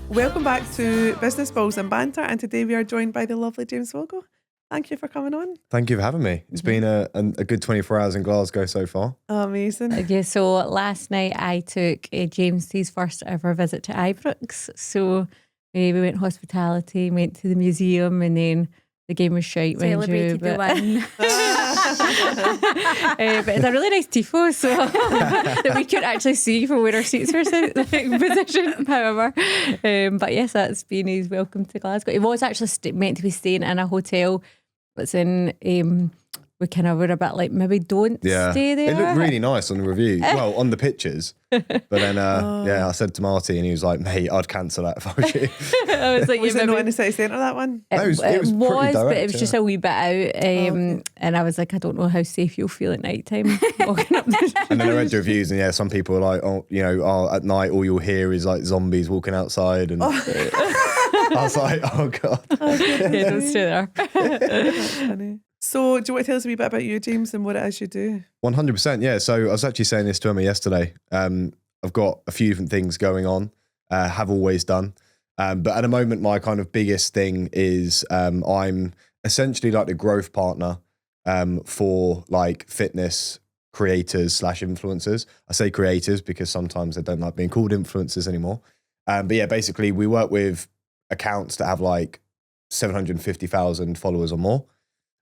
Welcome back to Business Balls and Banter, and today we are joined by the lovely James Vogle. Thank you for coming on. Thank you for having me. It's been a good 24 hours in Glasgow so far. Oh, amazing. Yeah, so last night I took James to his first ever visit to Ibrox. So we went hospitality, went to the museum, and then the game was shite. Celebrated the win. But it's a really nice tifo, so that we could actually see from where our seats were positioned. However, but yes, that's been his welcome to Glasgow. He was actually meant to be staying in a hotel that's in. We kind of were a bit like, maybe don't stay there. It looked really nice on the review. Well, on the pictures. But then, I said to Marty, and he was like, mate, I'd cancel that if I was you. I was like, Was it not in the city centre, that one? It was pretty direct, but it was just a wee bit out. And I was like, I don't know how safe you'll feel at night time walking up there. And then I read the reviews, and some people were like, at night all you'll hear is like zombies walking outside. And I was like, oh God. Yeah, don't stay there. That's funny. So do you want to tell us a wee bit about you, James, and what it is you do? 100%, yeah. So I was actually saying this to Emma yesterday. I've got a few different things going on, have always done. But at the moment, my kind of biggest thing is I'm essentially like the growth partner for like fitness creators / influencers. I say creators because sometimes they don't like being called influencers anymore. But yeah, basically we work with accounts that have like 750,000 followers or more.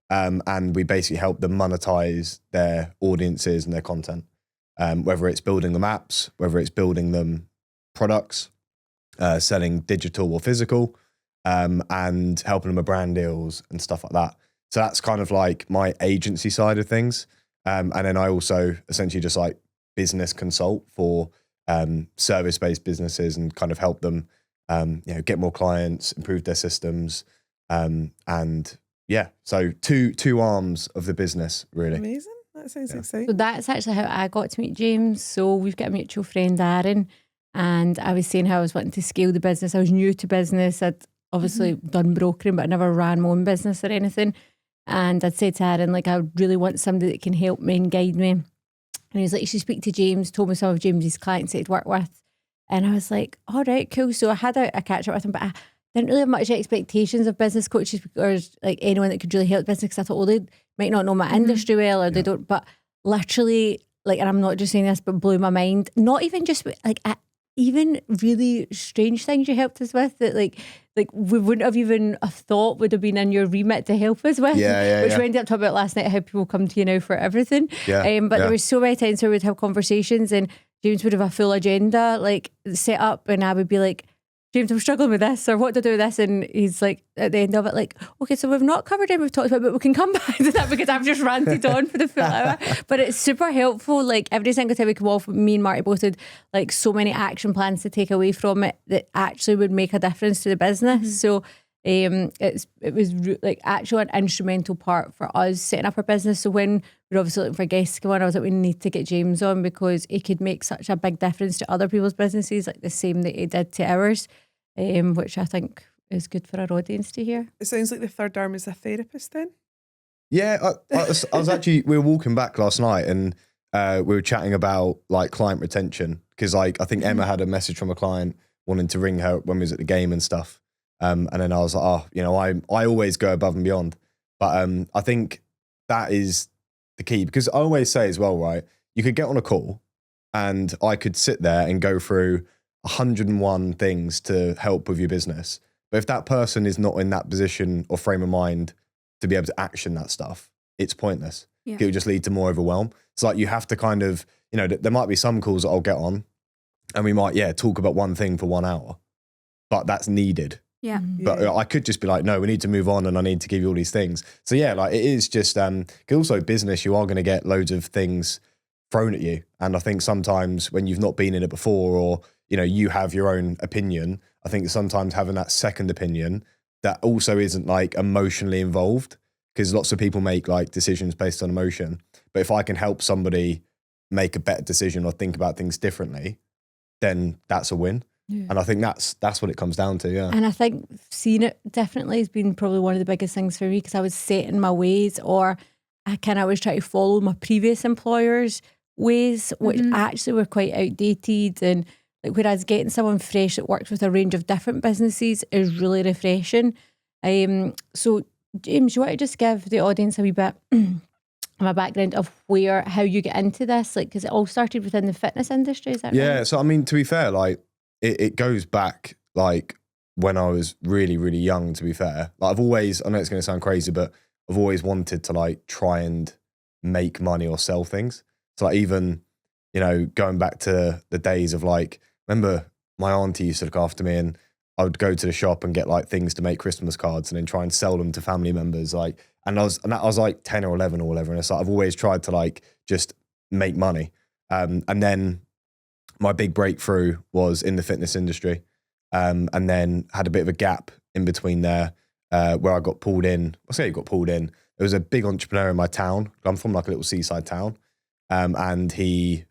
And we basically help them monetize their audiences and their content, whether it's building them apps, whether it's building them products, selling digital or physical, and helping them with brand deals and stuff like that. So that's kind of like my agency side of things. And then I also essentially just like business consult for service-based businesses and kind of help them get more clients, improve their systems, and yeah, so two arms of the business, really. Amazing. That sounds exciting. So that's actually how I got to meet James. So we've got a mutual friend, Aaron, and I was saying how I was wanting to scale the business. I was new to business. I'd obviously done brokering, but I never ran my own business or anything. And I'd said to Aaron, like, I really want somebody that can help me and guide me. And he was like, you should speak to James, told me some of James's clients that he'd worked with. And I was like, all right, cool. So I had a catch up with him, but I didn't really have much expectations of business coaches or like anyone that could really help business, because I thought, they might not know my industry well, or they don't. But literally, like, and I'm not just saying this, but blew my mind. Not even just like even really strange things you helped us with that like we wouldn't have even thought would have been in your remit to help us with. Which we ended up talking about last night, how people come to you now for everything. But there was so many times where we'd have conversations and James would have a full agenda like set up, and I would be like, James, I'm struggling with this, or what to do with this, and he's like at the end of it like, okay, so we've not covered it, we've talked about it, but we can come back to that because I've just ranted on for the full hour. But it's super helpful. Like every single time we come off, me and Marty both had like so many action plans to take away from it that actually would make a difference to the business. So it was like actually an instrumental part for us setting up our business. So when we were obviously looking for guests to come on, I was like, we need to get James on because he could make such a big difference to other people's businesses, like the same that he did to ours. Which I think is good for our audience to hear. It sounds like the third arm is a therapist then. Yeah, I was actually, we were walking back last night and we were chatting about like client retention, because like I think Emma had a message from a client wanting to ring her when we was at the game and stuff. And then I was like, I always go above and beyond. But I think that is the key, because I always say as well, right, you could get on a call and I could sit there and go through 101 things to help with your business. But if that person is not in that position or frame of mind to be able to action that stuff, it's pointless. It will just lead to more overwhelm. It's like you have to kind of, there might be some calls that I'll get on and we might, talk about one thing for 1 hour, but that's needed. Yeah. But I could just be like, no, we need to move on and I need to give you all these things. So yeah, like it is just, because also business, you are going to get loads of things thrown at you. And I think sometimes when you've not been in it before, or you have your own opinion, I think sometimes having that second opinion that also isn't like emotionally involved, because lots of people make like decisions based on emotion. But if I can help somebody make a better decision or think about things differently, then that's a win. Yeah. And I think that's what it comes down to, yeah. And I think seeing it differently has been probably one of the biggest things for me, because I was set in my ways, or I kind of always try to follow my previous employer's ways, which actually were quite outdated. And Like, whereas getting someone fresh that works with a range of different businesses is really refreshing. So James, you want to just give the audience a wee bit of a background of how you get into this? Like, because it all started within the fitness industry, is that Yeah. right? So, I mean, to be fair, like it goes back like when I was really, really young, to be fair. Like I've always, I know it's going to sound crazy, but I've always wanted to like try and make money or sell things. So like even, you know, going back to the days of like, remember my auntie used to look after me and I would go to the shop and get like things to make Christmas cards and then try and sell them to family members. Like, and I was like 10 or 11 or whatever. And it's like, I've always tried to like just make money. And then my big breakthrough was in the fitness industry. And then had a bit of a gap in between there where I got pulled in. I say I got pulled in. There was a big entrepreneur in my town. I'm from like a little seaside town. And he,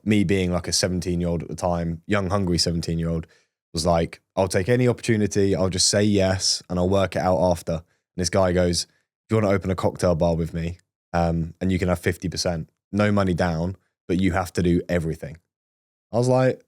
me being like a 17-year-old at the time, young, hungry 17-year-old, was like, I'll take any opportunity. I'll just say yes and I'll work it out after. And this guy goes, if you want to open a cocktail bar with me and you can have 50%, no money down, but you have to do everything. I was like,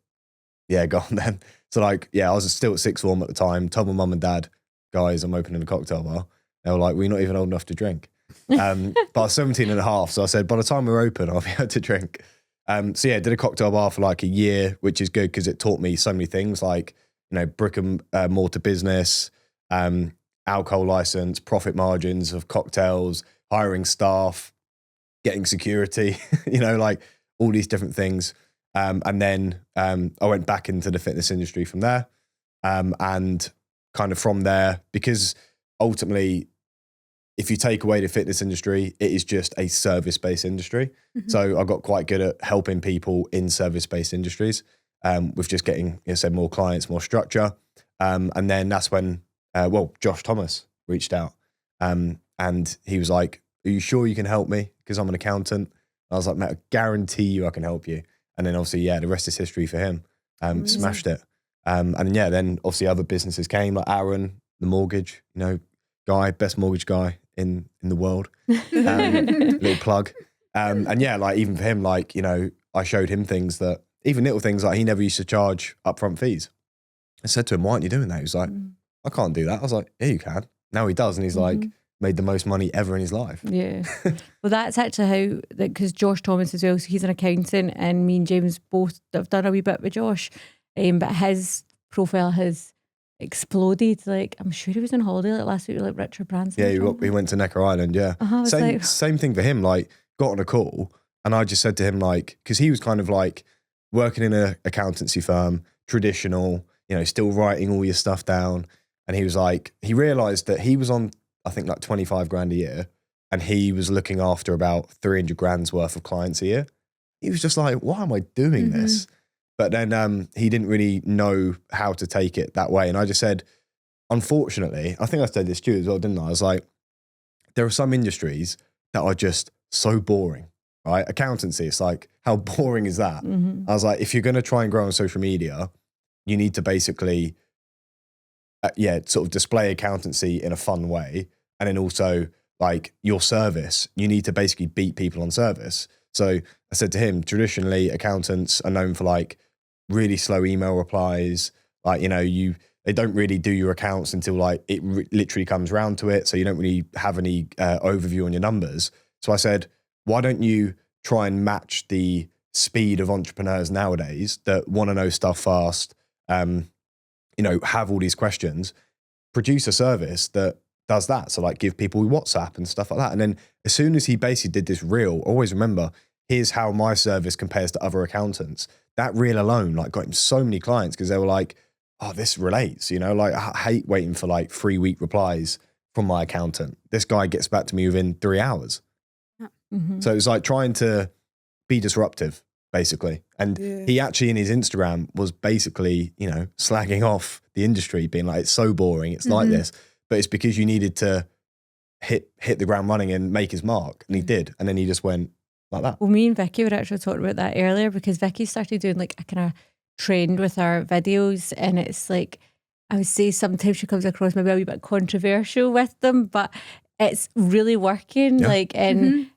yeah, go on then. So like, yeah, I was still at sixth form at the time, told my mum and dad, guys, I'm opening a cocktail bar. They were like, we're not even old enough to drink. But I was 17 and a half. So I said, by the time we're open, I'll be able to drink. So yeah, did a cocktail bar for like a year, which is good because it taught me so many things like, you know, brick and mortar business, alcohol license, profit margins of cocktails, hiring staff, getting security, you know, like all these different things. And then I went back into the fitness industry from there. And kind of from there, because ultimately, if you take away the fitness industry, it is just a service-based industry. Mm-hmm. So I got quite good at helping people in service-based industries with just getting, you know, more clients, more structure. And then that's when, Josh Thomas reached out and he was like, are you sure you can help me? Because I'm an accountant. I was like, mate, I guarantee you I can help you. And then obviously, yeah, the rest is history for him. Smashed it. And yeah, then obviously other businesses came like Aaron, the mortgage, you know, guy, best mortgage guy in the world. Little plug. And yeah, like even for him, like, you know, I showed him things that, even little things like he never used to charge upfront fees. I said to him, why aren't you doing that? He was like, I can't do that. I was like, yeah, you can. Now he does. And he's like, made the most money ever in his life. Yeah. Well, that's actually how, because Josh Thomas as well, so he's an accountant and me and James both have done a wee bit with Josh. But his profile has exploded. Like, I'm sure he was on holiday like last week with like Richard Branson. Yeah, he went to Necker Island, yeah. Same thing for him, like got on a call and I just said to him like, because he was kind of like working in an accountancy firm, traditional, you know, still writing all your stuff down. And he was like, he realised that he was on, I think like 25 grand a year and he was looking after about 300 grand's worth of clients a year. He was just like, why am I doing this? But then he didn't really know how to take it that way. And I just said, unfortunately, I think I said this to you as well, didn't I? I was like, there are some industries that are just so boring, right? Accountancy, it's like, how boring is that? I was like, if you're going to try and grow on social media, you need to basically, sort of display accountancy in a fun way. And then also like your service, you need to basically beat people on service. So I said to him, traditionally accountants are known for like really slow email replies. Like, you know, they don't really do your accounts until like it literally comes round to it. So you don't really have any overview on your numbers. So I said, why don't you try and match the speed of entrepreneurs nowadays that want to know stuff fast, you know, have all these questions, produce a service that does that. So like give people WhatsApp and stuff like that. And then as soon as he basically did this reel, always remember, here's how my service compares to other accountants. That reel alone like got him so many clients because they were like, oh, this relates, you know, like I hate waiting for like 3-week replies from my accountant. This guy gets back to me within 3 hours. So it's like trying to be disruptive, basically. And he actually in his Instagram was basically, you know, slagging off the industry, being like, it's so boring, it's like this. But it's because you needed to hit the ground running and make his mark. And he did. And then he just went like that. Well, me and Vicky were actually talking about that earlier because Vicky started doing like a kind of trend with our videos. And it's like, I would say sometimes she comes across maybe a wee bit controversial with them, but it's really working. Yeah. Like, and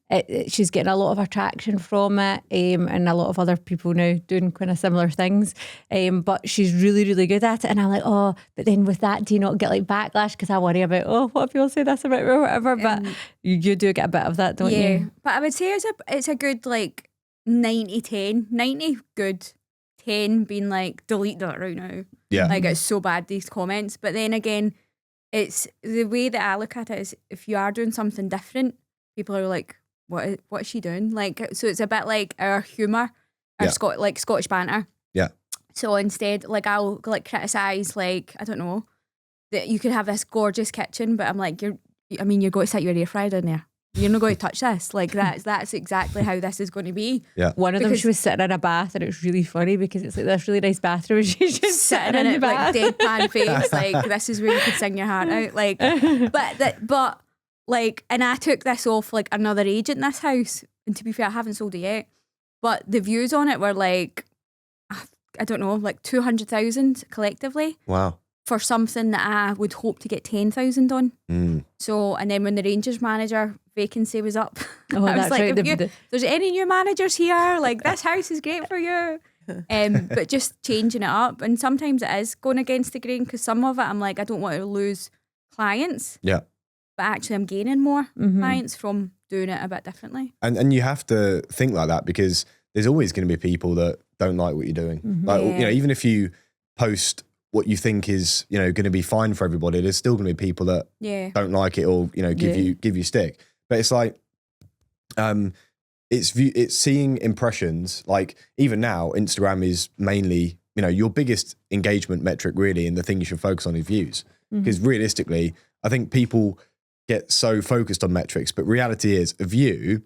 she's getting a lot of attraction from it, and a lot of other people now doing kind of similar things. But she's really, really good at it. And I'm like, oh, but then with that, do you not get like backlash? Because I worry about, oh, what if people say this about me or whatever? But you do get a bit of that, don't you? But I would say it's a good like 90-10. 90 good, 10 being like, delete that right now. Yeah. Like, it's so bad, these comments. But then again, it's the way that I look at it is, if you are doing something different, people are like, what is she doing? Like, so it's a bit like our humour, our Scottish banter. Yeah. So instead, like, I'll like criticise, like, I don't know, that you could have this gorgeous kitchen, but I'm like, you're going to set your air fryer in there. You're not going to touch this. Like, that's exactly how this is going to be. Yeah. One of them, she was sitting in a bath, and it was really funny because it's like this really nice bathroom, and she's just sitting in it, the bath. like deadpan face, like, this is where you could sing your heart out. Like, but like, and I took this off like another agent in this house, and to be fair, I haven't sold it yet. But the views on it were like, I don't know, like 200,000 collectively. Wow. For something that I would hope to get 10,000 on. So, and then when the Rangers manager vacancy was up, Oh, I was that's like, right. if there's any new managers here, like, this house is great for you. But just changing it up. And sometimes it is going against the grain, because some of it I'm like, I don't want to lose clients. Yeah. But actually I'm gaining more clients from doing it a bit differently. And you have to think like that, because there's always going to be people that don't like what you're doing. Like, you know, even if you post what you think is, you know, going to be fine for everybody, there's still going to be people that don't like it, or, you know, give you stick. But it's like, it's seeing impressions. Like, even now, Instagram is mainly, you know, your biggest engagement metric really, and the thing you should focus on is views. Because realistically, I think people get so focused on metrics, but reality is a view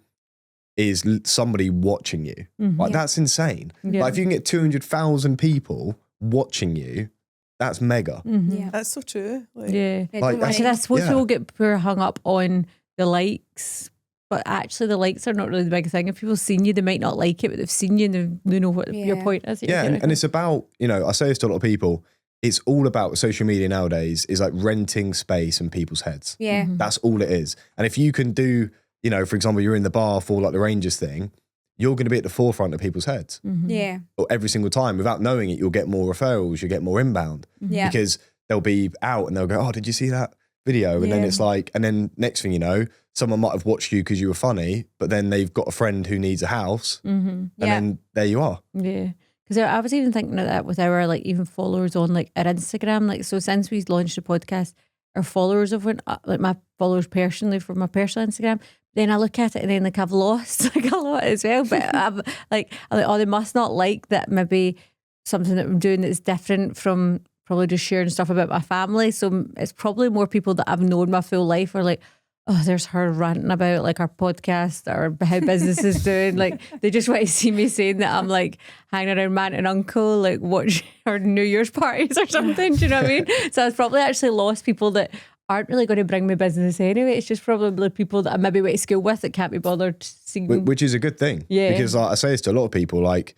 is somebody watching you. Like, that's insane. Like, if you can get 200,000 people watching you, that's mega. Yeah. That's so true. Like, Like, Actually, I suppose people get poor hung up on the likes, but actually the likes are not really the big thing. If people have seen you, they might not like it, but they've seen you and they know what your point is. Yeah, and it's about, you know, I say this to a lot of people, it's all about social media nowadays is like renting space in people's heads. Yeah. That's all it is. And if you can do, you know, for example, you're in the bar for like the Rangers thing, you're going to be at the forefront of people's heads. Yeah. Or every single time. Without knowing it, you'll get more referrals, you'll get more inbound. Yeah. Because they'll be out and they'll go, oh, did you see that video? And then it's like, and then next thing you know, someone might have watched you because you were funny, but then they've got a friend who needs a house. And then there you are. Yeah. Because I was even thinking of that with our like even followers on like our Instagram. Like, so since we launched the podcast, our followers have went up, like my followers personally from my personal Instagram. Then I look at it and then like I've lost like a lot as well. But I'm like, oh, they must not like that maybe something that I'm doing that's different from probably just sharing stuff about my family. So it's probably more people that I've known my full life are like, oh, there's her ranting about like our podcast or how business is doing. Like, they just want to see me saying that I'm like hanging around my aunt and uncle, like watch our New Year's parties or something. Do you know what I mean? So I've probably actually lost people that aren't really going to bring me business anyway. It's just probably people that I maybe went to school with that can't be bothered seeing. Which is a good thing. Yeah. Because like, I say this to a lot of people, like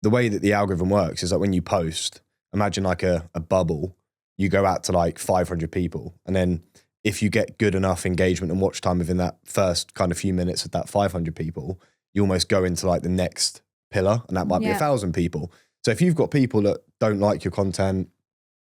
the way that the algorithm works is like when you post, imagine like a bubble, you go out to like 500 people. And then if you get good enough engagement and watch time within that first kind of few minutes of that 500 people, you almost go into like the next pillar, and that might be 1,000 people. So if you've got people that don't like your content,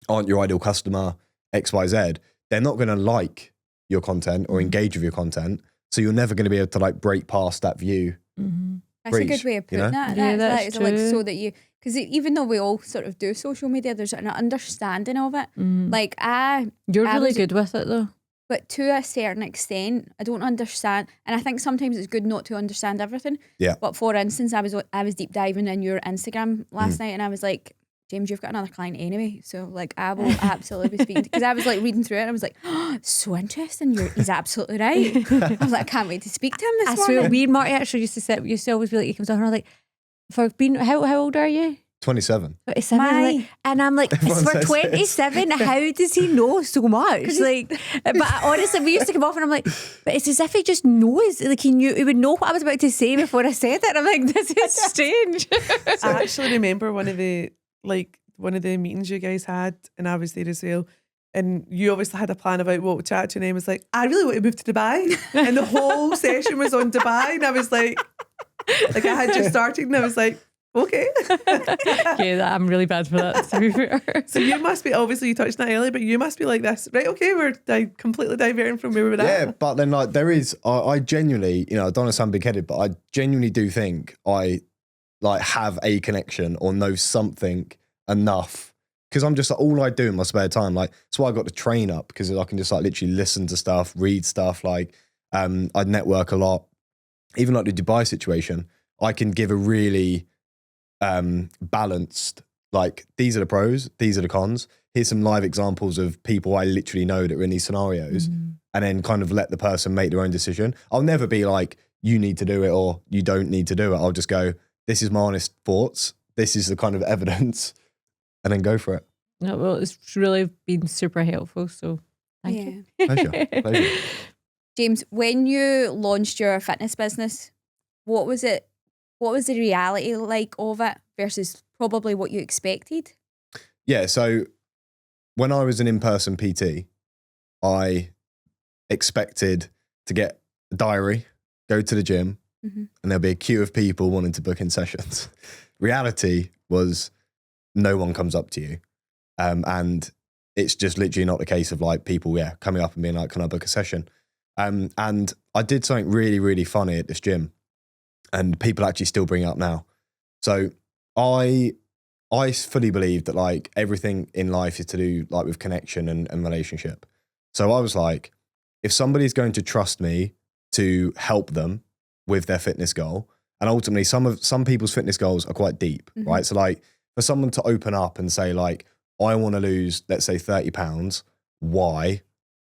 aren't your ideal customer, X, Y, Z, they're not going to like your content or engage with your content. So you're never going to be able to like break past that view. That's a good way of putting that. Yeah, that's true. like, so that you, because even though we all sort of do social media, there's an understanding of it. Like You're really good with it though. But to a certain extent, I don't understand, and I think sometimes it's good not to understand everything. Yeah. But for instance, I was deep diving in your Instagram last night, and I was like, James, you've got another client anyway, so like I will absolutely be speaking, because I was like reading through it and I was like, oh, so interesting. He's absolutely right. I was like, I can't wait to speak to him this I swear, morning. we and Marty actually used to always be like, he comes on and I'm like, for being, how old are you? 27. 27. My. And I'm like, Everyone for says 27, how does he know so much? Like, but honestly, we used to come off and I'm like, but it's as if he just knows. Like, he would know what I was about to say before I said it. I'm like, this is strange. I actually remember one of the meetings you guys had, and I was there as well. and you obviously had a plan about what to chat to, and I was like, I really want to move to Dubai. And the whole session was on Dubai. And I was like I had just started, and I was like, okay. Okay, I'm really bad for that, to be fair. So you must be, obviously you touched on that earlier, but you must be like this. Right, okay, we're completely diverting from where we were at. Yeah, but then like there is, I genuinely, I don't want to sound big-headed, but I genuinely do think I like have a connection or know something enough, because I'm just like, all I do in my spare time, like that's why I got the train up, because I can just like literally listen to stuff, read stuff, like I'd network a lot. Even like the Dubai situation, I can give a really balanced, like these are the pros, these are the cons. Here's some live examples of people I literally know that are in these scenarios, and then kind of let the person make their own decision. I'll never be like, you need to do it or you don't need to do it. I'll just go, this is my honest thoughts. This is the kind of evidence, and then go for it. No, well, it's really been super helpful. So thank you. Pleasure. James, when you launched your fitness business, what was it? What was the reality like of it versus probably what you expected? Yeah, so when I was an in-person PT, I expected to get a diary, go to the gym, and there'll be a queue of people wanting to book in sessions. Reality was no one comes up to you. And it's just literally not the case of like people, coming up and being like, can I book a session? And I did something really, really funny at this gym, and people actually still bring it up now. So I fully believe that like everything in life is to do like with connection and relationship. So I was like, if somebody's going to trust me to help them with their fitness goal, and ultimately some people's fitness goals are quite deep, right? So like for someone to open up and say like, I want to lose, let's say 30 pounds. Why?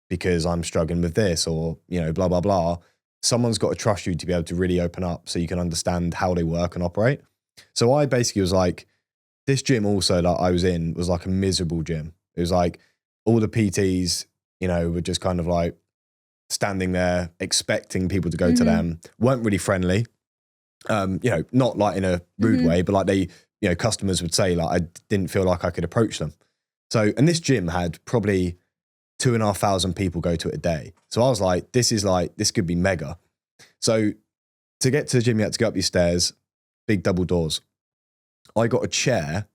Because I'm struggling with this, or, blah, blah, blah. Someone's got to trust you to be able to really open up so you can understand how they work and operate. So I basically was like, this gym also that I was in was like a miserable gym. It was like all the PTs, were just kind of like standing there expecting people to go to them, weren't really friendly, not like in a rude way, but like they, customers would say like, I didn't feel like I could approach them. So, and this gym had probably 2,500 people go to it a day. So I was like, this could be mega. So to get to the gym, you had to go up these stairs, big double doors. I got a chair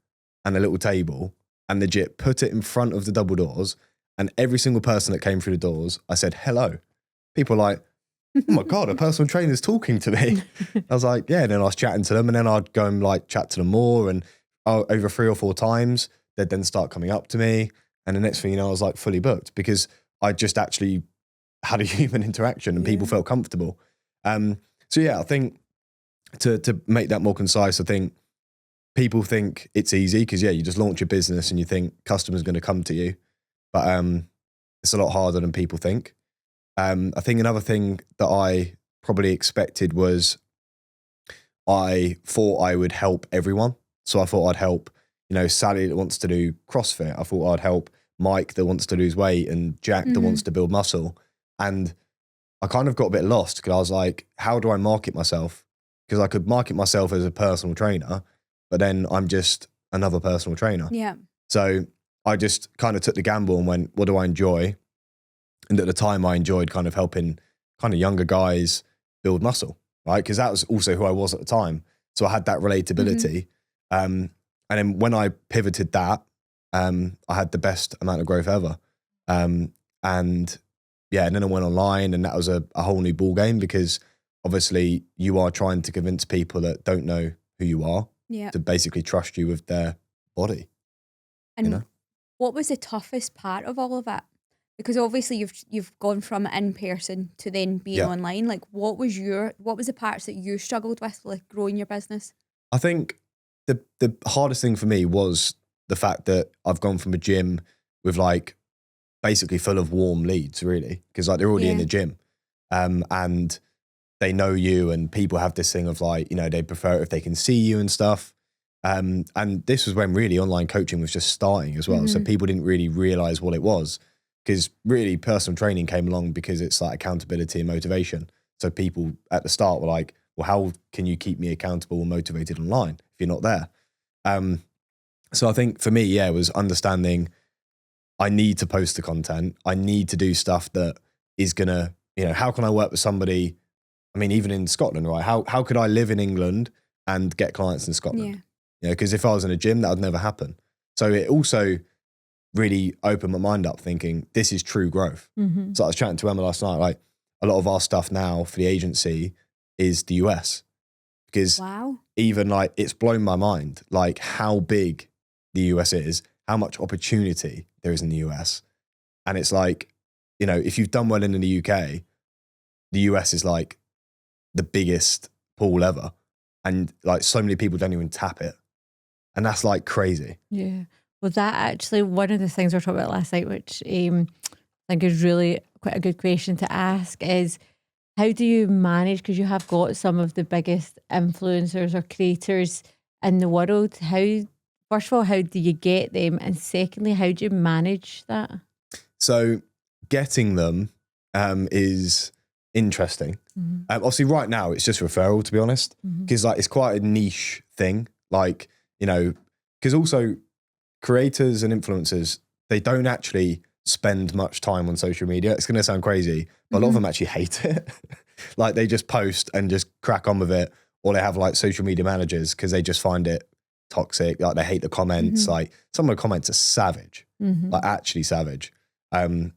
and a little table, and legit put it in front of the double doors. And every single person that came through the doors, I said, hello. People were like, oh my God, a personal trainer's talking to me. I was like, yeah. And then I was chatting to them, and then I'd go and like chat to them more. And over 3 or 4 times, they'd then start coming up to me. And the next thing you know, I was like fully booked, because I just actually had a human interaction and people felt comfortable. So yeah, I think to make that more concise, I think people think it's easy because you just launch your business and you think customers are going to come to you, but it's a lot harder than people think. I think another thing that I probably expected was I thought I would help everyone. So I thought I'd help, Sally that wants to do CrossFit. I thought I'd help Mike that wants to lose weight, and Jack that wants to build muscle. And I kind of got a bit lost because I was like, how do I market myself? Because I could market myself as a personal trainer, but then I'm just another personal trainer. Yeah. So I just kind of took the gamble and went, what do I enjoy? And at the time I enjoyed kind of helping kind of younger guys build muscle, right? Because that was also who I was at the time. So I had that relatability. And then when I pivoted that, I had the best amount of growth ever. And then I went online, and that was a whole new ball game, because obviously you are trying to convince people that don't know who you are to basically trust you with their body. And what was the toughest part of all of it? Because obviously you've gone from in person to then being online. Like what was the parts that you struggled with, like growing your business? I think the hardest thing for me was the fact that I've gone from a gym with like basically full of warm leads, really, because like they're already in the gym, and they know you, and people have this thing of like, they prefer it if they can see you and stuff. And this was when really online coaching was just starting as well. So people didn't really realize what it was, because really personal training came along because it's like accountability and motivation. So people at the start were like, well, how can you keep me accountable and motivated online if you're not there? So I think for me, it was understanding I need to post the content. I need to do stuff that is going to, how can I work with somebody? I mean, even in Scotland, right? How could I live in England and get clients in Scotland? Yeah. Because if I was in a gym, that would never happen. So it also really opened my mind up thinking, this is true growth. Mm-hmm. So I was chatting to Emma last night, like a lot of our stuff now for the agency is the US. Because even like, it's blown my mind, like how big the US is, how much opportunity there is in the US. And it's like, if you've done well in the UK, the US is like the biggest pool ever. And like so many people don't even tap it. And that's like crazy. Yeah. Well, that actually, one of the things we were talking about last night, which I think is really quite a good question to ask, is how do you manage, because you have got some of the biggest influencers or creators in the world. First of all, how do you get them? And secondly, how do you manage that? So getting them is interesting. Mm-hmm. Obviously right now it's just referral, to be honest, because like it's quite a niche thing. Like, because also creators and influencers, they don't actually spend much time on social media. It's going to sound crazy, but a lot of them actually hate it. Like they just post and just crack on with it, or they have like social media managers because they just find it toxic. Like they hate the comments. Like some of the comments are savage, like actually savage. And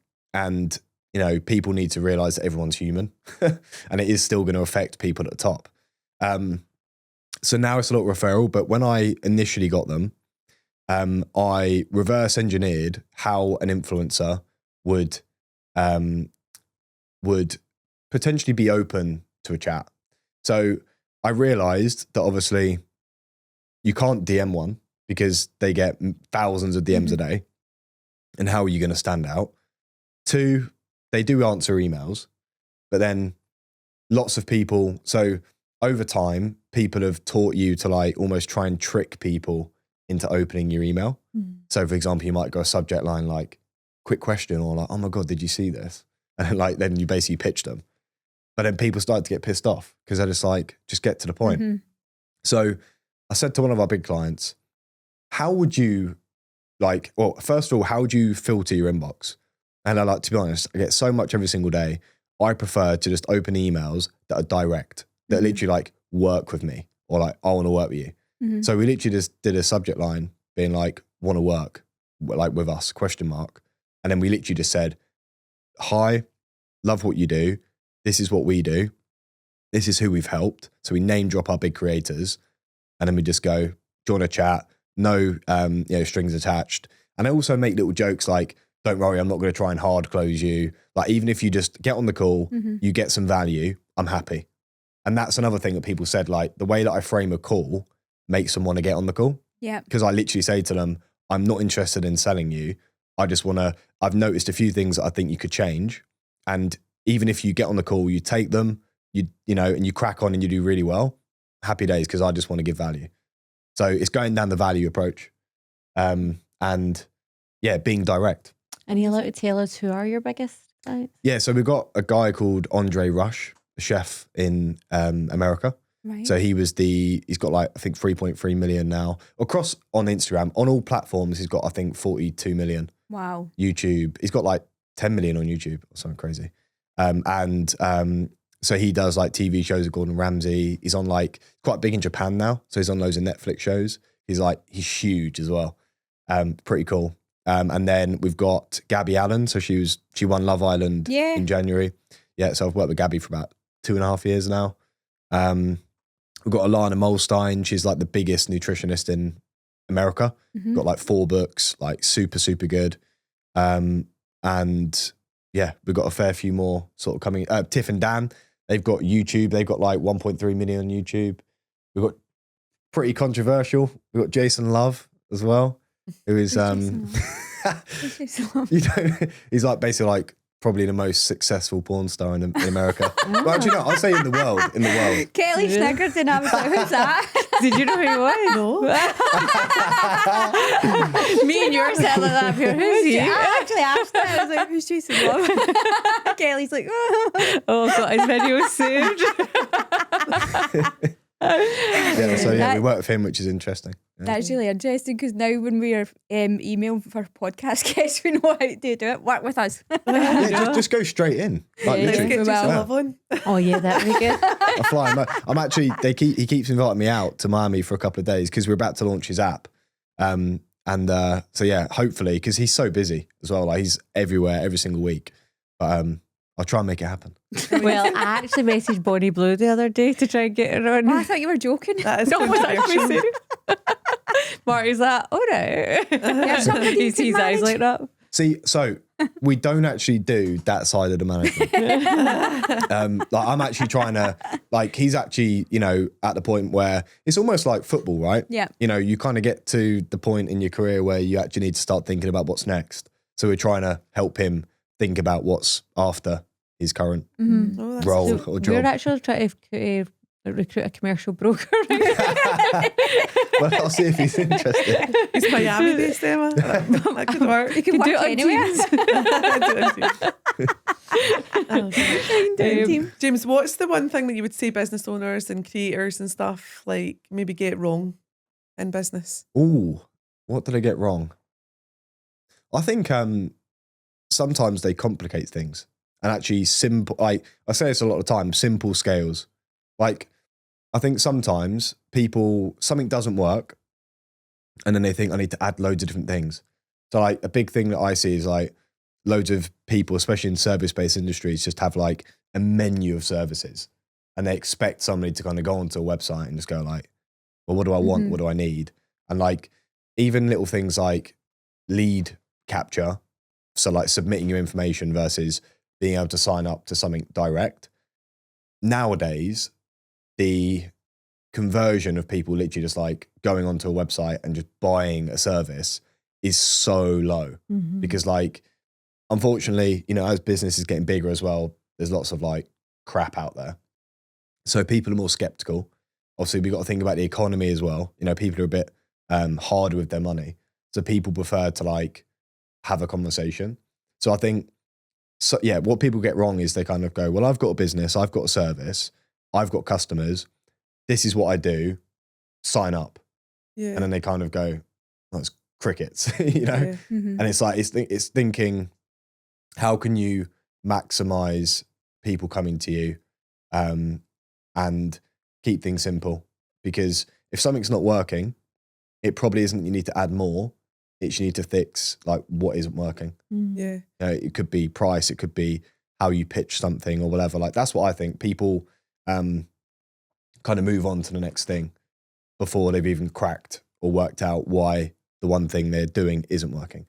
people need to realize that everyone's human and it is still going to affect people at the top. So now it's a lot of referral, but when I initially got them, I reverse engineered how an influencer would potentially be open to a chat. So I realized that obviously you can't DM one because they get thousands of DMs a day. And how are you going to stand out? 2, they do answer emails, but then lots of people. So over time, people have taught you to like almost try and trick people into opening your email. So for example, you might go a subject line like quick question or like, oh my God, did you see this? And like, then you basically pitch them. But then people start to get pissed off because they're just like, just get to the point. So I said to one of our big clients, how would you first of all, how would you filter your inbox? And I like, to be honest, I get so much every single day. I prefer to just open emails that are direct, that literally like work with me or like, I want to work with you. So we literally just did a subject line being like, want to work like with us, ? And then we literally just said, hi, love what you do. This is what we do. This is who we've helped. So we name drop our big creators and then we just go, do you want to chat? No, strings attached. And I also make little jokes like, don't worry, I'm not going to try and hard close you. Like, even if you just get on the call, you get some value, I'm happy. And that's another thing that people said, like the way that I frame a call makes them want to get on the call. Yeah. Because I literally say to them, I'm not interested in selling you. I just want to, I've noticed a few things that I think you could change. And even if you get on the call, you take them, and you crack on and you do really well, happy days, because I just want to give value. So it's going down the value approach. And yeah, being direct. And you allowed to tell us who are your biggest clients? Yeah, so we've got a guy called Andre Rush, a chef in America. Right. So he's got like, I think 3.3 million now across on Instagram. On all platforms, he's got, I think 42 million. Wow. YouTube. He's got like 10 million on YouTube or something crazy. So he does like TV shows with Gordon Ramsay. He's on like, quite big in Japan now. So he's on loads of Netflix shows. He's huge as well. Pretty cool. And then we've got Gabby Allen. So she won Love Island in January. Yeah. So I've worked with Gabby for about 2.5 years now. We've got Alana Molstein. She's like the biggest nutritionist in America. Got like 4 books, like super, super good. And yeah, we've got a fair few more sort of coming. Tiff and Dan, they've got YouTube. They've got like 1.3 million on YouTube. We've got pretty controversial. We've got Jason Love as well, who is he's like basically like probably the most successful porn star in America. Well, actually, no, I'll say in the world. Kelly snickered and I was like, who's that? Did you know who he was? No. Me and yours said like that. Who's he? I actually asked her. I was like, who's Jason Love? Kelly's like, Oh, got his video saved. Yeah, so yeah, we work with him, which is interesting. That's really interesting because now when we are emailing for podcast guests, we know how to do it. Work with us. Yeah, just go straight in. Like Yeah. Let's literally. get Jason Well. Loveland. Oh yeah, that'd be good. I fly. I'm actually. He keeps inviting me out to Miami for a couple of days because we're about to launch his app. So yeah, hopefully, because he's so busy as well. Like he's everywhere every single week. But I'll try and make it happen. Well, I actually messaged Bonnie Blue the other day to try and get her on. Oh, I thought you were joking. That is No, I was actually controversial. serious. Marty's like, all right. Yeah, somebody He you sees can eyes manage. like that. See, so we don't actually do that side of the management. Like I'm actually trying to, like he's actually, at the point where it's almost like football, right? Yeah. You kind of get to the point in your career where you actually need to start thinking about what's next. So we're trying to help him think about what's after his current Mm-hmm. Oh, that's role good. or We're job. actually trying to recruit a commercial broker. Well, I'll see if he's interested. He's Miami based, Emma. That could work. You can work do it on anywhere. Oh, God. Team. James, what's the one thing that you would say business owners and creators and stuff like maybe get wrong in business? Ooh, what did I get wrong? I think sometimes they complicate things and actually simple. I say this a lot of times, simple scales. Like I think sometimes something doesn't work and then they think I need to add loads of different things. So like a big thing that I see is like loads of people, especially in service-based industries, just have like a menu of services and they expect somebody to kind of go onto a website and just go like, well, what do I want? Mhm. What do I need? And like even little things like lead capture, so like submitting your information versus being able to sign up to something direct. Nowadays, the conversion of people literally just like going onto a website and just buying a service is so low because like, unfortunately, as business is getting bigger as well, there's lots of like crap out there. So people are more skeptical. Obviously, we've got to think about the economy as well. People are a bit harder with their money. So people prefer to like have a conversation. So I think, what people get wrong is they kind of go, well, I've got a business, I've got a service, I've got customers. This is what I do. Sign up. Yeah. And then they kind of go, well, it's crickets, Yeah. Mhm. And it's like, it's thinking, how can you maximize people coming to you and keep things simple? Because if something's not working, it probably isn't you need to add more. It's you need to fix like what isn't working. Yeah. It could be price, it could be how you pitch something or whatever. Like that's what I think. People kind of move on to the next thing before they've even cracked or worked out why the one thing they're doing isn't working.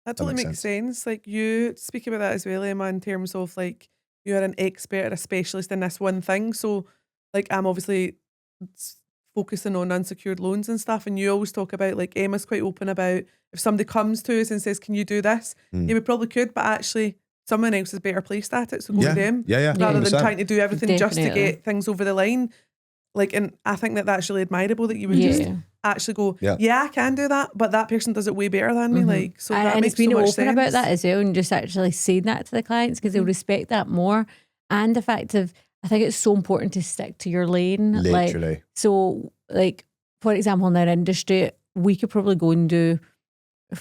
That totally makes makes sense. Like you speak about that as well, Emma, in terms of like you're an expert or a specialist in this one thing. So like I'm obviously focusing on unsecured loans and stuff, and you always talk about like Emma's quite open about if somebody comes to us and says, can you do this? Yeah, we probably could, but actually someone else is better placed at it, so go to them. Yeah. Rather than 100%. trying to do everything just to Definitely. get things over the line. Like, and I think that that's really admirable that you would just actually go, Yeah. I can do that, but that person does it way better than me. Like, so that and makes it's being so much open sense. about that as well, and just actually saying that to the clients because they'll respect that more. And the fact of, I think it's so important to stick to your lane. Literally. Like, so, like for example, in our industry, we could probably go and do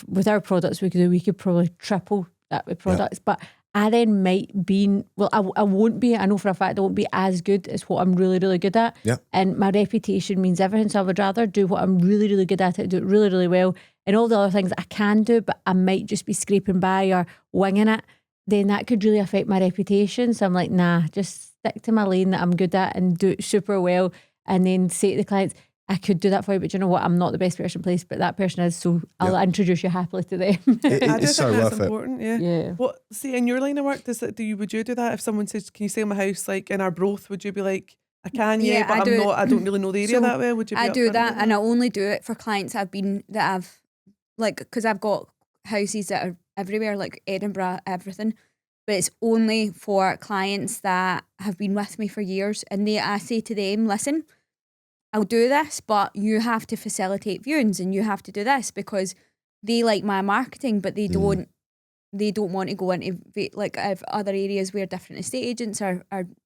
with our products. We could probably triple that with products, but I then might be, well, I won't be, I know for a fact I won't be as good as what I'm really, really good at. Yeah. And my reputation means everything. So I would rather do what I'm really, really good at, do it really, really well. And all the other things I can do, but I might just be scraping by or winging it. Then that could really affect my reputation. So I'm like, nah, just stick to my lane that I'm good at and do it super well. And then say to the clients, I could do that for you, but you know what? I'm not the best person placed, but that person is. So I'll introduce you happily to them. I do It's so think that's worth it. important. Yeah. Yeah. What? See, in your line of work, would you do that if someone says, "Can you sell my house?" Like in our broth, would you be like, "I can, Yeah, but I do. I don't really know the area So that well." Would you? Be I do upfront that, about and I only do it for clients that like, because I've got houses that are everywhere, like Edinburgh, everything. But it's only for clients that have been with me for years, and I say to them, listen, I'll do this, but you have to facilitate viewings and you have to do this because they like my marketing, but they don't want to go into like other areas where different estate agents are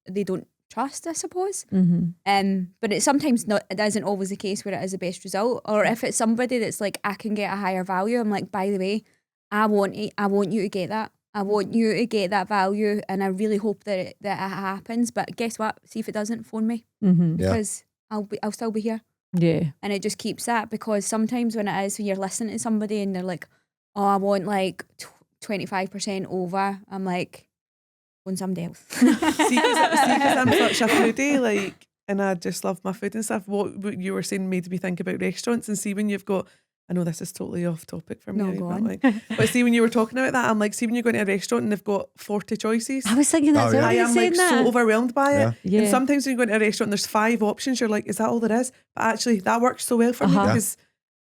they don't trust, I suppose. Mm-hmm. But it sometimes not. It isn't always the case where it is the best result. Or if it's somebody that's like, I can get a higher value, I'm like, by the way, I want you to get that. I want you to get that value, and I really hope that it happens. But guess what? See if it doesn't, phone me Mm-hmm. Yeah. because I'll still be here. Yeah. And it just keeps that, because sometimes when it is, when you're listening to somebody and they're like, oh, I want like 25% over, I'm like, on somebody else. See, because I'm such a foodie, like, and I just love my food and stuff. What you were saying made me think about restaurants, and see when you've got, I know this is totally off topic for me, No, right, go but, on. like, but see when you were talking about that, I'm like, see when you go into a restaurant and they've got 40 choices. I was thinking that's Oh, yeah. what I you am saying like that. so overwhelmed by it. Yeah. Yeah. And sometimes when you go into a restaurant and there's 5 options, you're like, is that all there is? But actually that works so well for me, Uh-huh. because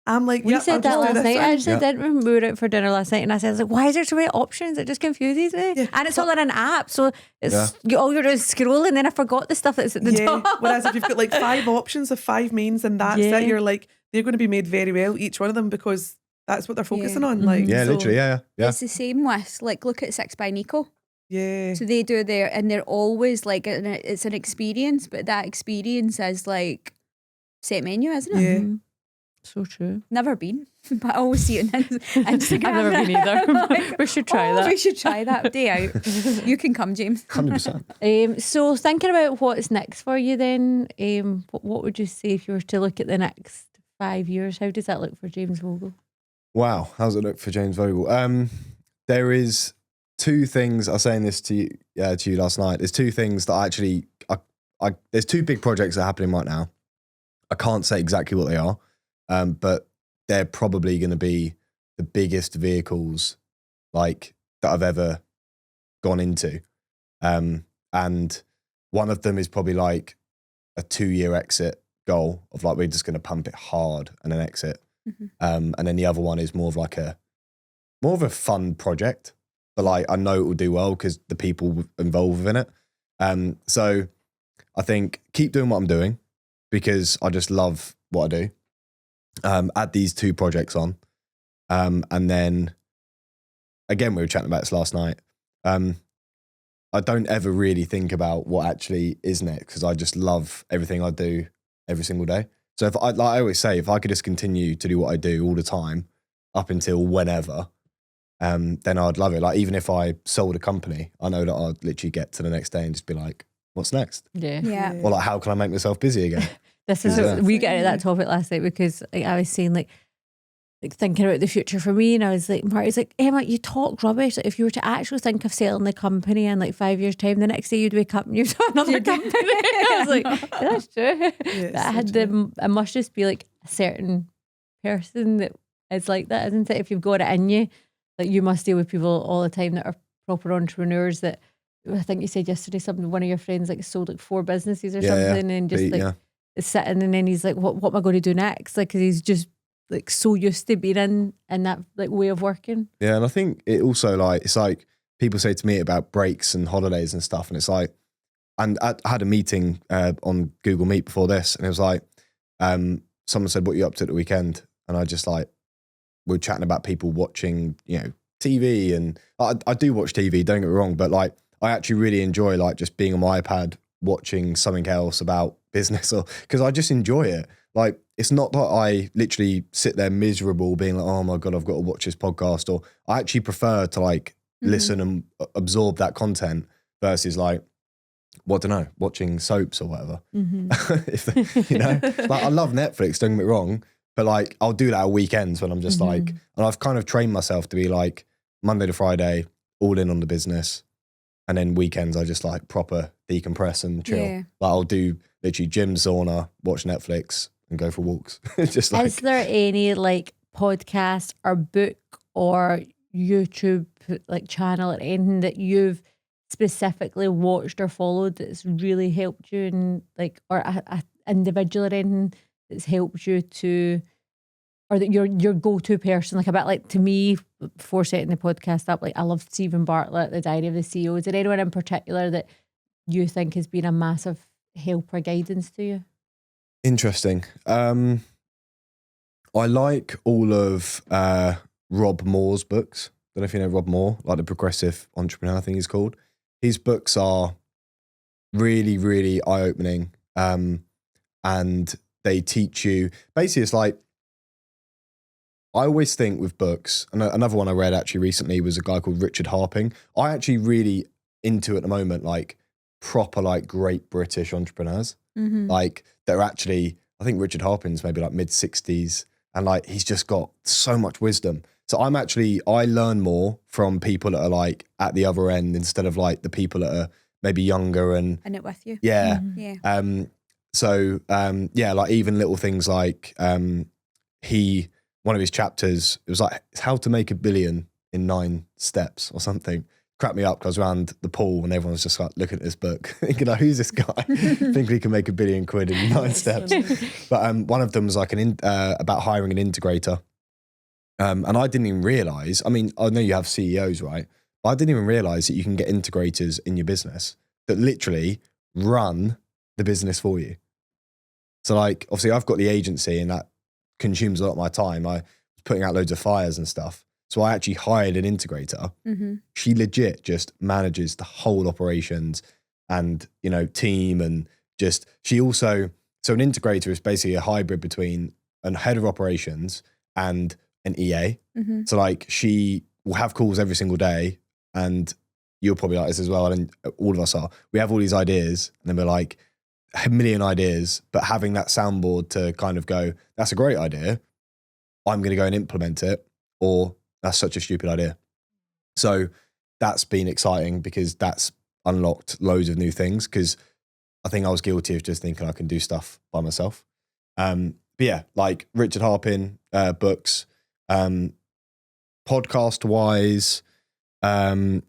I'm like, We yeah, said I'll that just do last this night. I one. actually didn't remember. We were out for dinner last night, and I said, like, why is there so many options? It just confuses me. Yeah. And it's all in an app, so it's all you're doing is scrolling. Then I forgot the stuff that's at the Yeah. top. Whereas if you've got like 5 options of 5 mains and that's Yeah. it, you're like, they're going to be made very well, each one of them, because that's what they're focusing Yeah. on. Like, Yeah, so, literally. Yeah. It's the same with, like, look at 6 by Nico. Yeah. So they do their, and they're always like, it's an experience, but that experience is like set menu, isn't it? Yeah. Mhm. So true. Never been, but I always see it on Instagram. I've never been either. I'm like, We should try that. We should try that day out. You can come, James. 100%. So thinking about what's next for you then, what would you say if you were to look at the next 5 years? How does that look for James Vogle? Wow, how's it look for James Vogle? There is 2 things. I was saying this to you last night. There's 2 things that there's 2 big projects that are happening right now. I can't say exactly what they are, but they're probably going to be the biggest vehicles like that I've ever gone into. And one of them is probably like a 2-year exit goal of like, we're just going to pump it hard and then exit. Mm-hmm. And then the other one is more of a fun project, but like I know it will do well because the people involved within it. So I think keep doing what I'm doing because I just love what I do. Add these 2 projects on. And then again, we were chatting about this last night. I don't ever really think about what actually is next because I just love everything I do every single day. So if I always say, if I could just continue to do what I do all the time up until whenever, then I'd love it. Like even if I sold a company, I know that I'd literally get to the next day and just be like, what's next? Yeah. Yeah. Or like, how can I make myself busy again? This is Yeah. we got into that topic last night because like, I was saying like thinking about the future for me, and I was like, Marty's like, Emma, you talk rubbish. Like, if you were to actually think of selling the company in like 5 years' time, the next day you'd wake up and you'd have another company. I was like, yeah, that's true. But I must just be like a certain person that is like that, isn't it? If you've got it in you, like you must deal with people all the time that are proper entrepreneurs that. I think you said yesterday one of your friends like sold like 4 businesses or something and just is sitting and then he's like, what am I going to do next? Like, 'cause he's just like so used to being in that like way of working. Yeah, and I think it also like, it's like people say to me about breaks and holidays and stuff, and it's like, and I had a meeting on Google Meet before this, and it was like, someone said, what are you up to at the weekend? And I just like, we were chatting about people watching, TV, and I do watch TV, don't get me wrong, but like, I actually really enjoy like just being on my iPad watching something else about business, or because I just enjoy it. Like it's not that I literally sit there miserable being like, oh my God, I've got to watch this podcast, or I actually prefer to like listen and absorb that content versus like, well, I don't know, watching soaps or whatever. Like I love Netflix, don't get me wrong, but like I'll do that at weekends when I'm just like, and I've kind of trained myself to be like Monday to Friday, all in on the business. And then weekends, I just like proper decompress and chill. Yeah. Like I'll do literally gym, sauna, watch Netflix, and go for walks. It's just like, Is there any like podcast or book or YouTube like channel or anything that you've specifically watched or followed that's really helped you, and like, or a individual or anything that's helped you to, or that your go-to person, like a bit like to me before setting the podcast up, like I love Stephen Bartlett, The Diary of the CEO. Is there anyone in particular that you think has been a massive help or guidance to you? interesting. I like all of Rob Moore's books. Don't know if you know Rob Moore, like the progressive entrepreneur, I think he's called. His books are really, really eye-opening. And they teach you, basically it's like, I always think with books, and another one I read actually recently was a guy called Richard Harping. I actually really into at the moment, like proper like great British entrepreneurs. Like they're actually, I think Richard Harping's maybe like mid-60s, and like he's just got so much wisdom. So I learn more from people that are like at the other end instead of like the people that are maybe younger and In it with you. yeah. Yeah. Yeah, like even little things like one of his chapters, it was like how to make $1 billion in 9 steps or something. Cracked me up because I was around the pool and everyone was just like looking at this book, thinking like, who's this guy? Think he can make £1 billion in 9 steps. But one of them was like about hiring an integrator. And I didn't even realize, I mean, I know you have CEOs, right? But I didn't even realize that you can get integrators in your business that literally run the business for you. So like, obviously I've got the agency and that consumes a lot of my time. I was putting out loads of fires and stuff. So I actually hired an integrator. She legit just manages the whole operations and, you know, team and just, she also, so an integrator is basically a hybrid between a head of operations and an EA. So like she will have calls every single day, and you're probably like this as well. And all of us are, we have all these ideas and then we're like, a million ideas, but having that soundboard to kind of go, that's a great idea, I'm going to go and implement it, or that's such a stupid idea. So that's been exciting because that's unlocked loads of new things, because I think I was guilty of just thinking I can do stuff by myself. But yeah, like Richard Harpin, books, podcast wise, I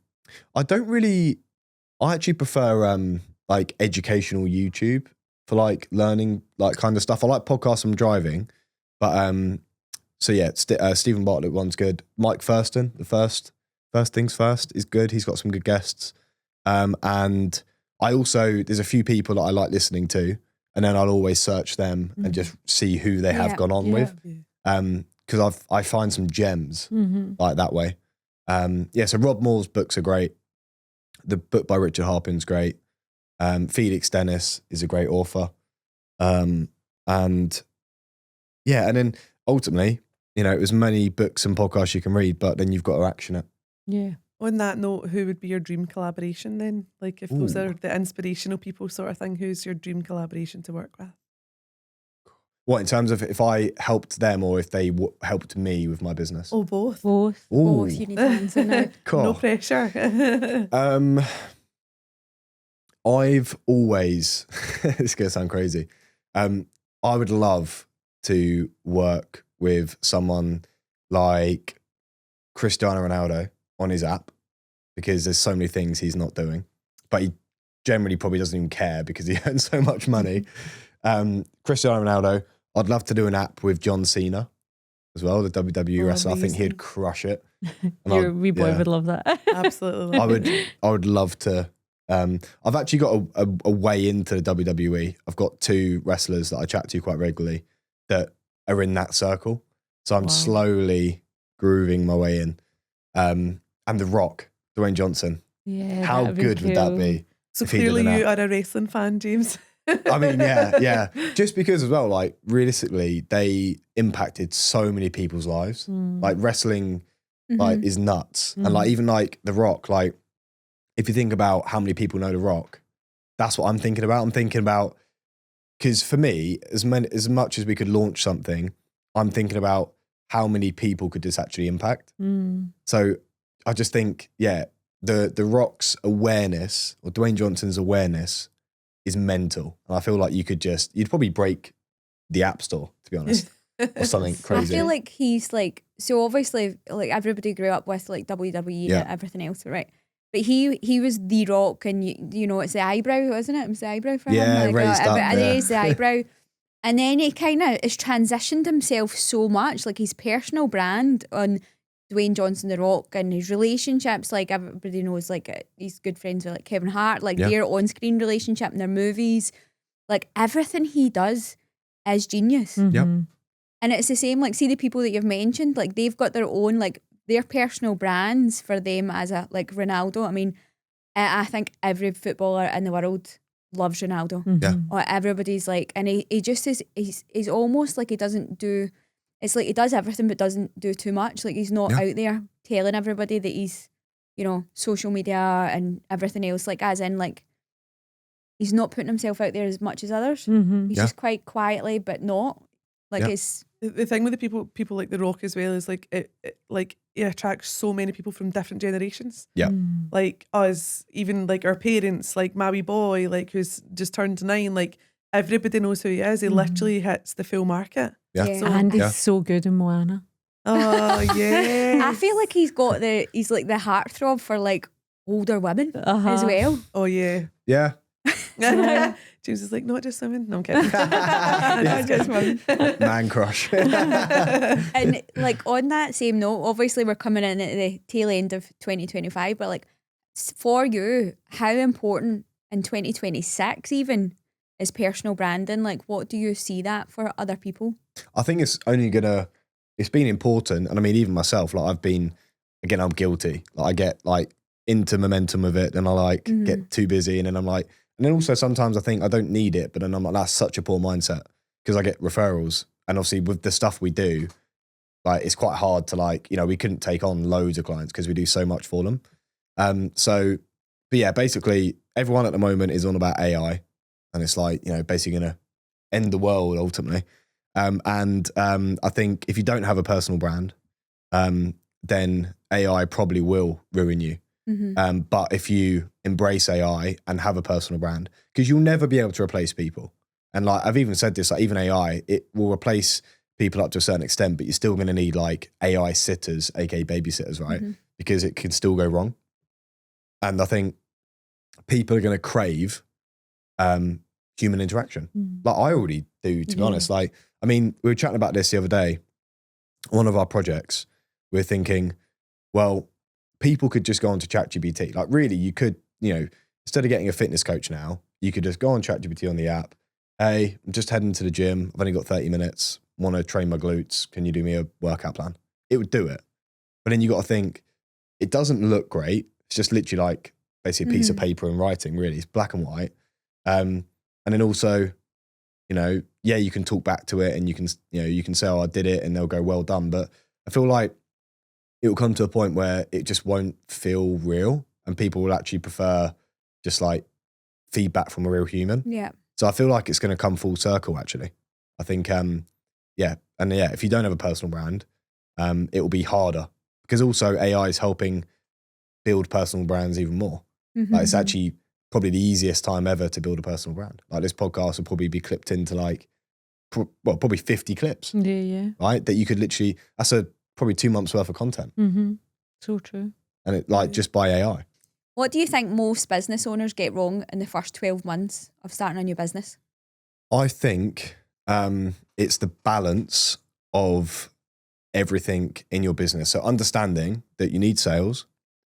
actually prefer like educational YouTube for like learning like kind of stuff. I like podcasts when I'm driving, but so yeah, Stephen Bartlett one's good. Mike Thurston, the first things first is good. He's got some good guests, and I also, there's a few people that I like listening to, and then I'll always search them and just see who they have gone on with, because I find some gems like that way. Yeah, so Rob Moore's books are great. The book by Richard Harpin's great. Felix Dennis is a great author. And yeah, and then ultimately, you know, as many books and podcasts you can read, but then you've got to action it. Yeah. On that note, who would be your dream collaboration then? Like if those are the inspirational people sort of thing, who's your dream collaboration to work with? What, in terms of if I helped them or if they helped me with my business? Oh, both. Both. Both, you need to answer now. Cool. No pressure. I've always, this is going to sound crazy. I would love to work with someone like Cristiano Ronaldo on his app, because there's so many things he's not doing, but he generally probably doesn't even care because he earns so much money. Cristiano Ronaldo, I'd love to do an app with John Cena as well, the WWE wrestler. I think he'd crush it. Your wee boy would love that. Absolutely. I would love to. I've actually got a way into the WWE. I've got 2 wrestlers that I chat to quite regularly that are in that circle. So I'm slowly grooving my way in. And The Rock, Dwayne Johnson. Yeah. How good would that be? So if he did clearly an you app? are a wrestling fan, James. I mean, yeah. Just because as well, like realistically, they impacted so many people's lives. Like wrestling, like is nuts. And like even like The Rock, like if you think about how many people know The Rock, that's what I'm thinking about. I'm thinking about, because for me, as much as we could launch something, I'm thinking about how many people could this actually impact. So I just think, yeah, the Rock's awareness, or Dwayne Johnson's awareness, is mental. And I feel like you'd probably break the App Store, to be honest, or something crazy. I feel like he's like, so obviously like everybody grew up with like WWE and everything else, right? But he was The Rock, and you know, it's the eyebrow, isn't it? It was the eyebrow for him. Like, raised up. and raised the eyebrow. And then he kind of has transitioned himself so much, like his personal brand on Dwayne Johnson, The Rock, and his relationships. Like everybody knows, like he's good friends with like Kevin Hart, like their on-screen relationship and their movies. Like everything he does is genius. Yep. And it's the same, like see the people that you've mentioned, like they've got their own, like their personal brands for them as a, like Ronaldo. I mean, I think every footballer in the world loves Ronaldo. Yeah. Or everybody's like, and he just is, he's almost like he doesn't do, it's like he does everything but doesn't do too much. Like he's not out there telling everybody that he's, you know, social media and everything else. Like as in like, he's not putting himself out there as much as others. He's just quite quietly, but not. Like it's... The thing with the people like The Rock as well is like it like it attracts so many people from different generations. Yeah. Like us, even like our parents, like my wee boy, like who's just turned 9, like everybody knows who he is. He literally hits the full market. Yeah. Yeah. So, And he's so good in Moana. oh yeah. I feel like he's like the heartthrob for like older women as well. Oh yeah. Yeah. James is like, not just women. No, I'm kidding. Not just women. Man crush. And like on that same note, obviously we're coming in at the tail end of 2025, but like for you, how important in 2026 even is personal branding? Like what do you see that for other people? I think it's only it's been important. And I mean, even myself, like I'm guilty. Like I get like into momentum with it and I like get too busy and then I'm like, and then also sometimes I think I don't need it, but then I'm like, that's such a poor mindset because I get referrals. And obviously with the stuff we do, like it's quite hard to like, you know, we couldn't take on loads of clients because we do so much for them. But yeah, basically everyone at the moment is on about AI and it's like, you know, basically going to end the world ultimately. I think if you don't have a personal brand, then AI probably will ruin you. But if you embrace AI and have a personal brand, because you'll never be able to replace people. And like I've even said this, like even AI, it will replace people up to a certain extent, but you're still going to need like AI sitters, aka babysitters, right? Because it can still go wrong. And I think people are going to crave human interaction. Like I already do, to be honest. Like, I mean, we were chatting about this the other day. One of our projects, we're thinking, well, people could just go on to ChatGPT. Like really, you could, you know, instead of getting a fitness coach now, you could just go on ChatGPT on the app. Hey, I'm just heading to the gym. I've only got 30 minutes. Want to train my glutes. Can you do me a workout plan? It would do it. But then you got to think, it doesn't look great. It's just literally like basically a piece of paper and writing, really. It's black and white. And then also, you know, yeah, you can talk back to it and you can say, oh, I did it and they'll go, well done. But I feel like it will come to a point where it just won't feel real and people will actually prefer just like feedback from a real human. Yeah. So I feel like it's going to come full circle actually. I think, if you don't have a personal brand, it will be harder because also AI is helping build personal brands even more. Like it's actually probably the easiest time ever to build a personal brand. Like this podcast will probably be clipped into like, probably 50 clips. Yeah. Right? That you could literally, that's probably 2 months worth of content. So true. And it like just by AI. What do you think most business owners get wrong in the first 12 months of starting a new business? I think it's the balance of everything in your business. So understanding that you need sales,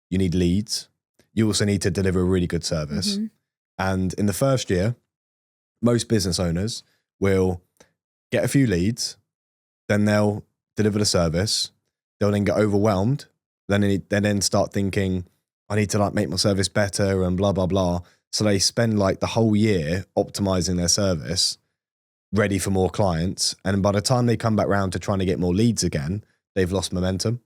you need leads, you also need to deliver a really good service. And in the first year, most business owners will get a few leads, then they'll deliver the service, they'll then get overwhelmed, then they then start thinking, I need to like make my service better and blah, blah, blah. So they spend like the whole year optimizing their service, ready for more clients. And by the time they come back around to trying to get more leads again, they've lost momentum.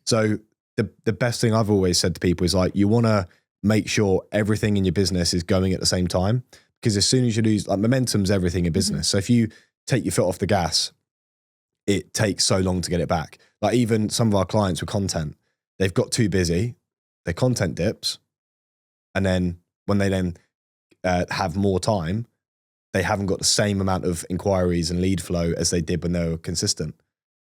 So the best thing I've always said to people is like, you want to make sure everything in your business is going at the same time. Because as soon as you lose, like momentum's everything in business. So if you take your foot off the gas, it takes so long to get it back. Like even some of our clients with content, they've got too busy, their content dips. And then when they then have more time, they haven't got the same amount of inquiries and lead flow as they did when they were consistent.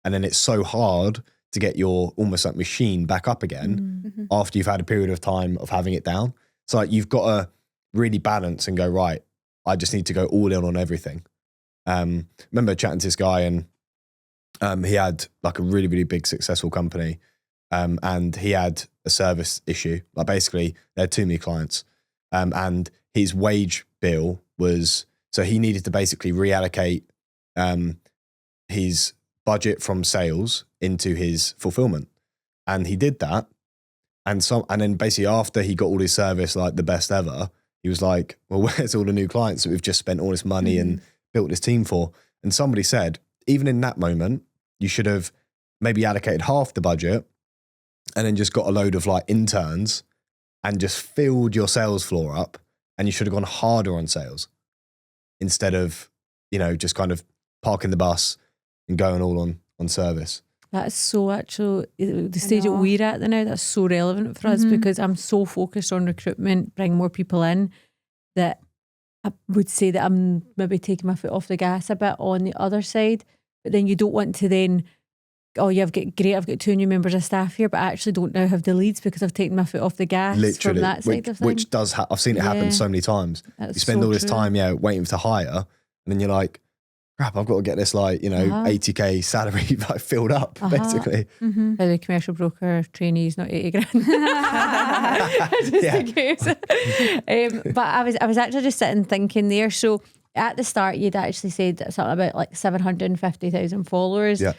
And then it's so hard to get your almost like machine back up again after you've had a period of time of having it down. So like you've got to really balance and go, right, I just need to go all in on everything. Remember chatting to this guy and he had like a really, really big successful company. And he had a service issue. Like basically they had too many clients. And his wage bill was, so he needed to basically reallocate his budget from sales into his fulfillment. And he did that. And then basically after he got all his service, like the best ever, he was like, well, where's all the new clients that we've just spent all this money and built this team for? And somebody said, even in that moment, you should have maybe allocated half the budget and then just got a load of like interns and just filled your sales floor up, and you should have gone harder on sales instead of, you know, just kind of parking the bus and going all on service. That's so actually, the stage that know. we're at now, that's so relevant for us because I'm so focused on recruitment, bring more people in, that I would say that I'm maybe taking my foot off the gas a bit on the other side. But then you don't want to then, oh yeah, I've got 2 new members of staff here, but I actually don't now have the leads because I've taken my foot off the gas Literally, from that side of things. which does I've seen it happen so many times. That's You spend so all this true. time, waiting to hire, and then you're like, crap, I've got to get this like, you know, 80k salary like filled up, basically. By the commercial broker trainees, not 80 grand. Just in case. But I was actually just sitting thinking there. So at the start, you'd actually said something about like 750,000 followers. Yeah.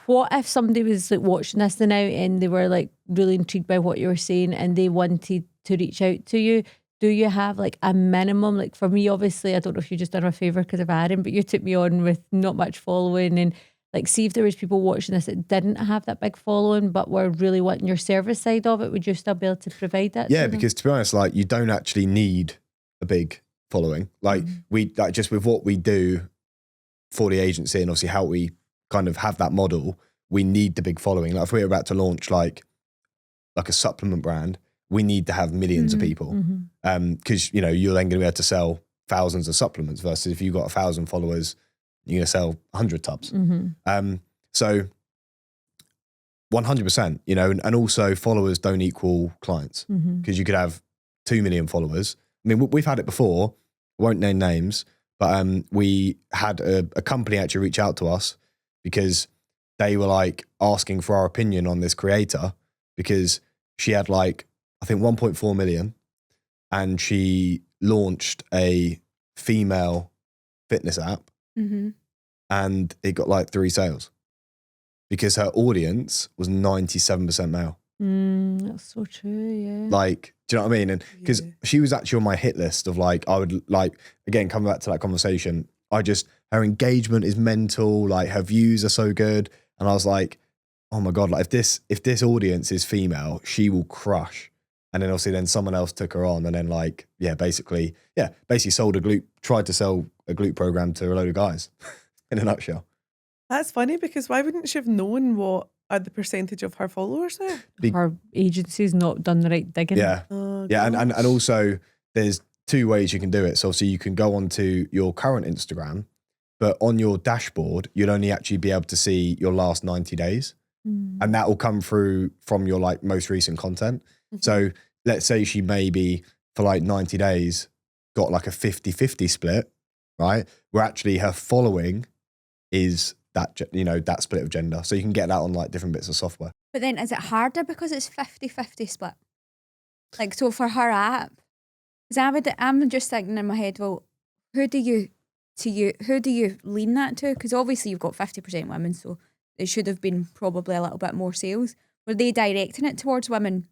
What if somebody was like watching this now and they were like really intrigued by what you were saying and they wanted to reach out to you? Do you have like a minimum? Like for me, obviously, I don't know if you just done a favour because of Aaron, but you took me on with not much following, and like see if there was people watching this that didn't have that big following but were really wanting your service side of it, would you still be able to provide that? Yeah, to them? because to be honest, like you don't actually need a big following. Like we like just with what we do for the agency and obviously how we kind of have that model, we need the big following. Like if we're about to launch like a supplement brand, we need to have millions of people. Because you know, you're then going to be able to sell thousands of supplements versus if you've got 1,000 followers, you're going to sell 100 tubs. So 100%, you know, and also followers don't equal clients because you could have 2 million followers. I mean, we've had it before, I won't name names, but we had a company actually reach out to us because they were like asking for our opinion on this creator because she had like, I think 1.4 million, and she launched a female fitness app and it got like 3 sales because her audience was 97% male. That's so true, yeah. Like, do you know what I mean? And because she was actually on my hit list of like, I would like, again, coming back to that conversation, her engagement is mental, like her views are so good. And I was like, oh my God, like if this audience is female, she will crush. And then obviously then someone else took her on and then like, basically tried to sell a glute program to a load of guys in a nutshell. That's funny because why wouldn't she have known what the percentage of her followers there? Our agency's not done the right digging. Yeah. Oh, And also there's 2 ways you can do it. So obviously you can go onto your current Instagram, but on your dashboard, you'll only actually be able to see your last 90 days. And that will come through from your like most recent content. So let's say she maybe for like 90 days got like a 50-50 split, right? Where actually her following is that, you know, that split of gender. So you can get that on like different bits of software. But then is it harder because it's 50-50 split? Like, so for her app, because I'm just thinking in my head, well, who do you lean that to? Because obviously you've got 50% women, so it should have been probably a little bit more sales. Were they directing it towards women?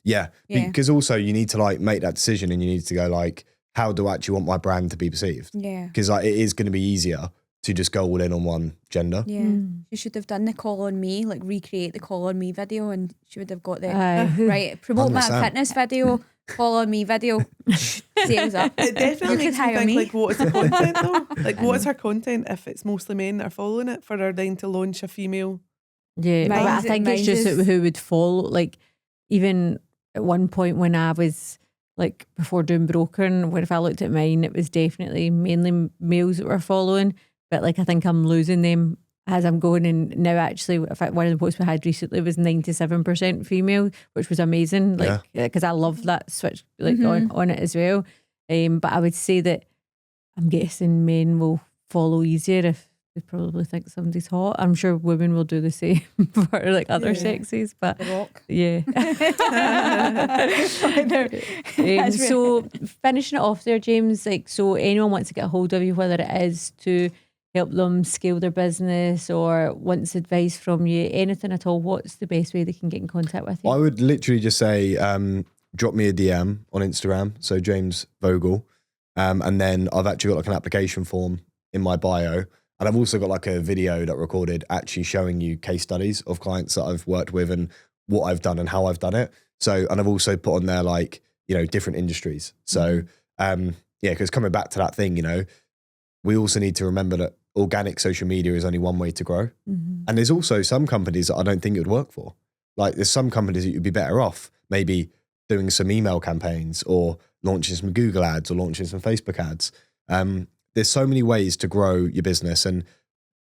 Yeah. Because also you need to like make that decision and you need to go like, how do I actually want my brand to be perceived? Yeah. Because like it is going to be easier to just go all in on one gender. Yeah. She should have done the call on me, like recreate the call on me video, and she would have got the right, promote my 100%. fitness video, call on me video, sales up. It definitely You makes could me hire think me. like what is the content though? Like what is her content if it's mostly men that are following it for her then to launch a female? Yeah, but I think it's just who would follow. Like even at one point when I was like before doing brokering, when if I looked at mine, it was definitely mainly males that were following. But like I think I'm losing them as I'm going. And now actually, in fact, one of the posts we had recently was 97% female, which was amazing. Like because I love that switch like on it as well. But I would say that I'm guessing men will follow easier if they probably think somebody's hot. I'm sure women will do the same for like other sexes, but The Rock. yeah. So finishing it off there, James, like, so anyone wants to get a hold of you, whether it is to help them scale their business or wants advice from you, anything at all, what's the best way they can get in contact with you? I would literally just say drop me a DM on Instagram. So James Vogle. And then I've actually got like an application form in my bio. And I've also got like a video that I recorded actually showing you case studies of clients that I've worked with and what I've done and how I've done it. So, and I've also put on there like, you know, different industries. So, yeah, because coming back to that thing, you know, we also need to remember that organic social media is only one way to grow. And there's also some companies that I don't think it would work for. Like there's some companies that you'd be better off maybe doing some email campaigns or launching some Google ads or launching some Facebook ads. There's so many ways to grow your business. And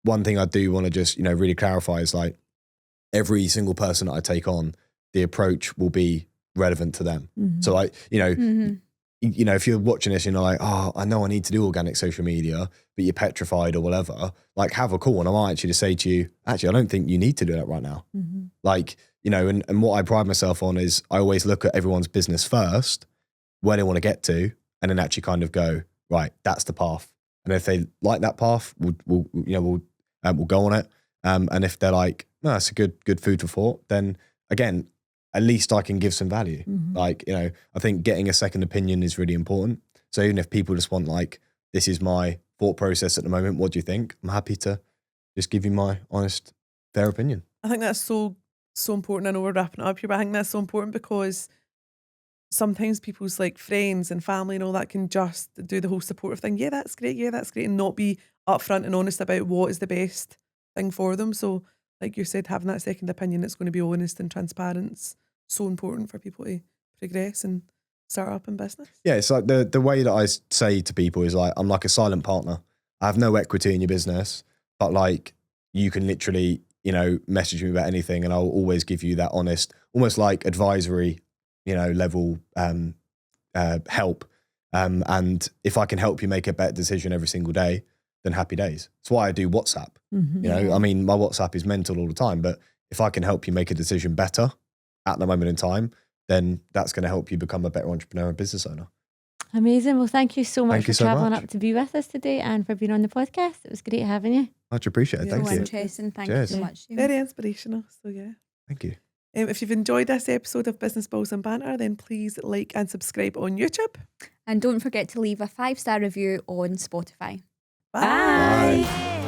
one thing I do want to just, you know, really clarify is like every single person that I take on, the approach will be relevant to them. So I, you know, if you're watching this, you're like, oh, I know I need to do organic social media, but you're petrified or whatever, like have a call. And I might actually just say to you, actually, I don't think you need to do that right now. Like, you know, and what I pride myself on is I always look at everyone's business first, where they want to get to, and then actually kind of go, right, that's the path. And if they like that path, we'll go on it. And if they're like, no, that's a good food for thought, then again, at least I can give some value. Like, you know, I think getting a second opinion is really important. So even if people just want like, this is my thought process at the moment, what do you think? I'm happy to just give you my honest, fair opinion. I think that's so important. I know we're wrapping it up here, but I think that's so important because sometimes people's like friends and family and all that can just do the whole supportive thing. Yeah, that's great. Yeah, that's great. And not be upfront and honest about what is the best thing for them. So like you said, having that second opinion that's going to be honest and transparent is so important for people to progress and start up in business. Yeah, it's like the way that I say to people is like, I'm like a silent partner. I have no equity in your business, but like you can literally, you know, message me about anything and I'll always give you that honest, almost like advisory, you know, level help. And if I can help you make a better decision every single day, then happy days. That's why I do WhatsApp. You know, I mean, my WhatsApp is mental all the time, but if I can help you make a decision better at the moment in time, then that's going to help you become a better entrepreneur and business owner. Amazing. Well, thank you so much for so travelling much. up to be with us today and for being on the podcast. It was great having you. Much appreciated. Thank So you. interesting. Thank Cheers. you so much. Very inspirational. So yeah. Thank you. If you've enjoyed this episode of Business Balls and Banter, then please like and subscribe on YouTube. And don't forget to leave a 5-star review on Spotify. Bye. Bye.